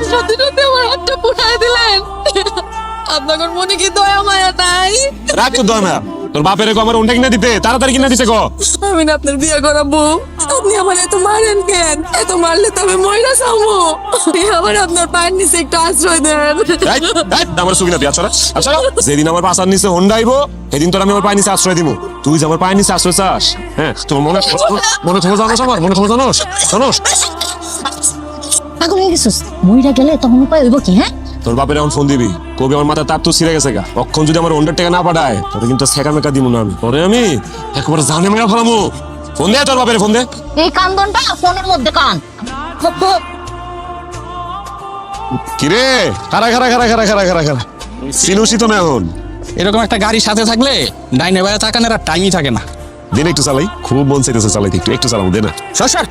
সত্যি সত্যি আমার হাতটা পুড়ায় দিলেন। আপনার মনে কি দয়া মায়া নাই? রাখ তো দয় না, তোর বাপের আমার উন্ডা কিনা দিতে, তাড়াতাড়ি কিনা দিছে গো। আমি না আপনার বিয়ে করাবো, আপনি আমার এত মারেন কেন? এত মারলে তো আমি মহিলা চাবো। আমার আপনার পায়ের নিচে একটু আশ্রয় দেন। আমার সুবিনা তুই আচ্ছা আচ্ছা, যেদিন আমার পাশার নিচে হোন্ডা আইবো সেদিন তোর আমি আমার পায়ের নিচে আশ্রয় দিব। তুই যে আমার পায়ের নিচে আশ্রয় চাস, হ্যাঁ তোর মনে মনে খবর জানোস, আমার মনে খবর জানোস জানোস। পাগল হয়ে গেছিস? মইরা গেলে তখন উপায় হইব কি? হ্যাঁ, তোর বাপের এখন ফোন দিবি, কবি আমার মাথা তার তো ছিঁড়ে গেছে গা। অক্ষণ যদি আমার হোন্ডার টাকা না পাঠায় তোর কিন্তু সেকা মেকা দিব না আমি। পরে আমি একবারে জানে মেরা ফেলামো। ফোন দে তোর বাপের, ফোন দে। এই কান্দনটা ফোনের মধ্যে কান। কিরে খারা খারা খারা খারা খারা খারা খারা সিনুসি তো না এখন। এরকম একটা গাড়ি সাথে থাকলে ডাইনে বাইরে তাকানোর আর টাইমই থাকে না। দিন একটু চালাই, খুব মন চাইতেছে চালাইতে, একটু একটু চালাবো দে না। সর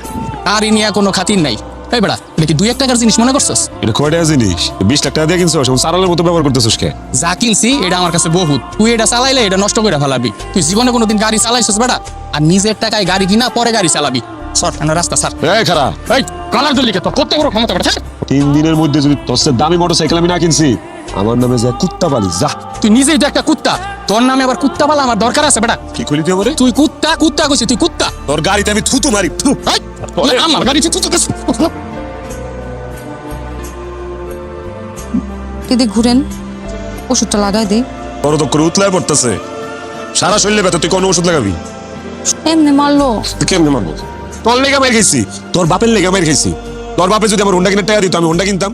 আর নিয়ে কোনো খাতির নাই। এই বেড়া, এটা কি 2-1 টাকার জিনিস মনে করছস? এটা কয়টা জিনিস? 20 লাখ টাকা দিয়ে কিনছিস, সারালের মতো ব্যবহার করতেছিস কে? যা কিনছি এটা আমার কাছে বহুত। তুই এটা চালাইলে এটা নষ্ট করে ফেলাবি। তুই জীবনে কোনোদিন গাড়ি চালাইছিস বেড়া? আর নিজের টাকায় গাড়ি কিনা পরে গাড়ি চালাবি। সর রাস্তা স্যার। এই খারা, এই কালার দলি কে তো কত বড় ক্ষমতা বেটা? 3 দিনের মধ্যে যদি তোর চেয়ে দামি মোটরসাইকেল আমি না কিনছি, আমার নামে যা কুত্তা পালিস যা। তুই নিজেই তো একটা কুত্তা, তোর নামে আবার কুত্তা পালা আমার দরকার আছে বেটা? কি কইলি তুই আমারে? তুই কুত্তা কুত্তা কইছিস, তুই কুত্তা। তোর গাড়িতে আমি থুতু মারি। এই, আমার গাড়ি থুতু কইছিস। দিদি ঘুরেন, ওষুধটা লাগাই দিই। বড় তো করে উতলায় পড়তেছে, সারা শরীরে ব্যথা, তুই কোন ওষুধ লাগাবি? এমনি মারলো। তুই কেমনে মারবো? তোর লেগা মার খাইছি, তোর বাপের লেগা মার খাইছি। তোর বাপে যদি আমার হোন্ডা কিনে টাকা দিত আমি হোন্ডা কিনতাম।